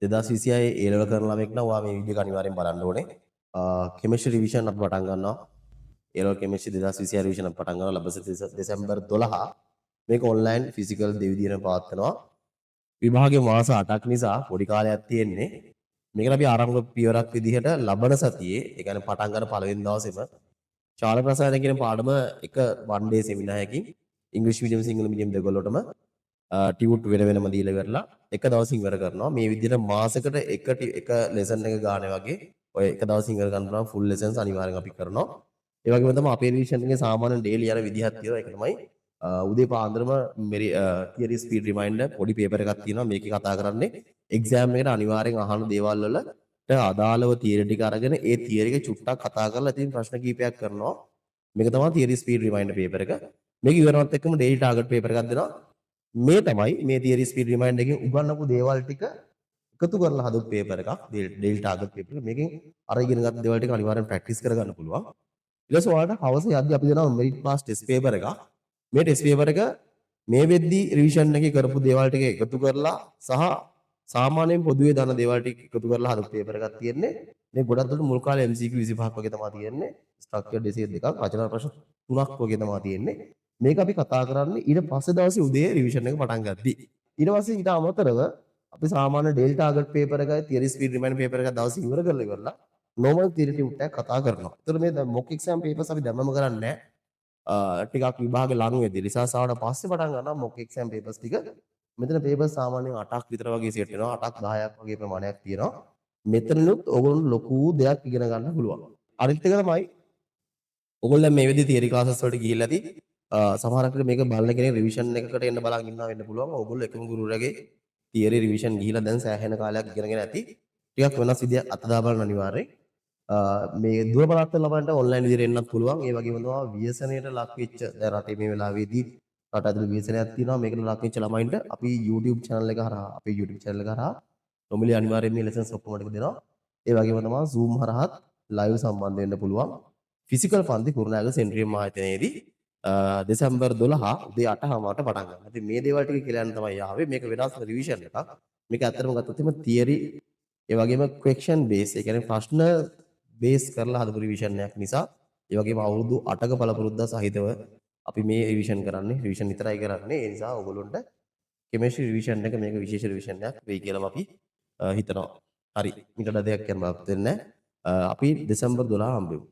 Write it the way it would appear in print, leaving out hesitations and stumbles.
2026 ඒ level කරන ළමෙක් නම් ඔයා මේ වීඩියෝ එක අනිවාර්යෙන් බලන්න ඕනේ. කෙමිස්ට්‍රි රිවිෂන් අපි පටන් ගන්නවා. ඒ ලෙවල් කෙමිස්ට්‍රි 2026 රිවිෂන් අපි පටන් ගන්නවා. ලබස දෙසැම්බර් 12 මේක ඔන්ලයින් ෆිසිකල් දෙවිදින පවත්වනවා. විභාගේ මාස 8ක් නිසා පොඩි කාලයක් තියෙන්නේ. මේකට අපි ආරම්භ පියවරක් විදිහට ලබන සතියේ ඒ කියන්නේ පටන් ගන්න පළවෙනි දවසේම ශාල ප්‍රසාරය කියන පාඩම එක වන් ඩේ සෙමිනාර් එකකින් ඉංග්‍රීසි මීඩියම් සිංහල මීඩියම් දෙගොල්ලටම ටියුට් වෙන වෙනම දීලා ඉවරලා එක දවසින් ඉවර කරනවා. මේ විදිහට මාසෙකට එක ලෙසන් එක ගානේ වගේ ඔය එක දවසින් ඉවර ගන්න පුළුවන් ෆුල් ලෙසන්ස් අනිවාර්යෙන් අපි කරනවා. ඒ වගේම තමයි අපේ රිවිෂන් එකේ සාමාන්‍ය ඩේලි යන විදිහක් තියෙනවා. ඒක තමයි උදේ පාන්දරම තියරි ස්පීඩ් රිමයින්ඩර් පොඩි පේපර් එකක් තියෙනවා. මේකේ කතා කරන්නේ එක්සෑම් එකට අනිවාර්යෙන් අහන දේවල් වලට අදාළව තියරි ටික අරගෙන ඒ තියරි එක චුට්ටක් කතා කරලා ඉතින් ප්‍රශ්න කීපයක් කරනවා. මේක තමයි තියරි ස්පීඩ් රිමයින්ඩර් පේපර් එක. මේක ඉවරනත් එක්කම ඩේලි ටාගට් පේපර් එකක් දෙනවා. මේ තමයි මේ තියරි ස්පීඩ් රිමයින්ඩර් එකෙන් උගන්වපු දේවල් ටික එකතු කරලා හදපු පේපර් එකක්. ඩේලි ටාගට් පේපර් එක. මේකෙන් අර ඉගෙන ගත්ත දේවල් ටික අනිවාර්යෙන් ප්‍රැක්ටිස් කරගන්න පුළුවන්. ඊට පස්සේ ඔයාලට හවස යද්දි අපි දෙනවා මෙරිට් පාස් ටෙස්ට් පේපර් එකක්. මේ ටෙස්ට් පේපර් එක මේ වෙද්දි රිවිෂන් එකේ කරපු දේවල් ටික එකතු කරලා සහ සාමාන්‍යයෙන් පොදුවේ දාන දේවල් ටික එකතු කරලා හදපු පේපර් එකක් තියෙන්නේ. මේ ගොඩක් දුරට මුල් කාලේ MCQ 25ක් වගේ තමයි තියෙන්නේ. ස්ට්‍රක්චර් ඩිසීස් දෙකක් රචනා ප්‍රශ්න 3ක් වගේ තමයි තියෙන්නේ. මේක අපි කතා කරන්නේ ඊට පස්සේ දවසේ උදේ රිවිෂන් එක පටන් ගද්දි. ඊට පස්සේ ඊට අමතරව අපි සාමාන්‍ය ඩේල් ටාගට් පේපර් එකයි තියරි ස්පීඩ් රිමයින්ඩර් පේපර් එකයි දවසේ ඉවර කරලා ඉවරලා normal theory ටික කතා කරනවා. ඒතර මේ මොක් එක්සෑම් පේපර්ස් අපි දැම්මම කරන්නේ නැහැ. ටිකක් විභාග ලඟ වෙද්දී රිසර්ච් ආවට පස්සේ පටන් ගන්නවා මොක් එක්සෑම් පේපර්ස් ටික. මෙතන පේපර්ස් සාමාන්‍යයෙන් 8ක් විතර වගේ සෙට් වෙනවා. 8ක් 10ක් වගේ ප්‍රමාණයක් තියෙනවා. මෙතනලුත් ඕගොල්ලෝ ලොකු දෙයක් ඉගෙන ගන්න පුළුවන්. අනිත් එක තමයි ඔයගොල්ලෝ මේ වෙද්දී තියරි ක්ලාසස් වලට ගිහිල්ලා ඇති. සමහරක් විට මේක බලන කෙනෙක් රිවිෂන් එකකට එන්න බලන් ඉන්නවා වෙන්න පුළුවන්. ඔයගොල්ලෝ එකම ගුරුවරයාගේ තියරි රිවිෂන් ගිහිල්ලා දැන් සෑහෙන කාලයක් ඉගෙනගෙන ඇති. ටිකක් වෙනස් විදියක් අත්දා බලන්න අනිවාර්යයෙන්. මේ දුර බලාපොරොත්තු ළමයින්ට ඔන්ලයින් විදිහට එන්නත් පුළුවන්. ඒ වගේම තමයි ව්‍යසනයට ලක් වෙච්ච දැන් රටේ මේ වෙලාවේදී රට ඇතුළේ ව්‍යසනයක් තියෙනවා. මේකට ලක් වෙච්ච ළමයින්ට අපි YouTube channel එක හරහා අපේ YouTube channel එක හරහා නොමිලේ අනිවාර්යයෙන් මේ ලෙසන්ස් ඔක්කොම ටික දෙනවා. ඒ වගේම තමයි Zoom හරහාත් live සම්බන්ධ වෙන්න පුළුවන්. ෆිසිකල් පන්ති කුරුණෑගල සෙන්ට්‍රියම් ආයතනයේදී දෙසැම්බර් 12 උදේ 8:00ට පටන් ගන්නවා. ඉතින් මේ දේවල් ටික කියලා යන තමයි ආවේ. මේක වෙනස් රිවිෂන් එකක්. මේක ඇත්තටම ගත්තොත් එimhe තියරි ඒ වගේම ක්වෙස්චන් බේස් ඒ කියන්නේ ප්‍රශ්න බේස් කරලා හදපු රිවිෂන් එකක් නිසා ඒ වගේම අවුරුදු 8ක පළපුරුද්දා සහිතව අපි මේ රිවිෂන් කරන්නේ. රිවිෂන් විතරයි කරන්නේ. ඒ නිසා ඔයගොල්ලන්ට කෙමිස්ට්‍රි රිවිෂන් එක මේක විශේෂ රිවිෂන් එකක් වෙයි කියලා අපි හිතනවා. හරි. ඊට වඩා දෙයක් කියන්න බලාපොරොත්තු වෙන්නේ නැහැ. අපි දෙසැම්බර් 12 හම්බෙමු.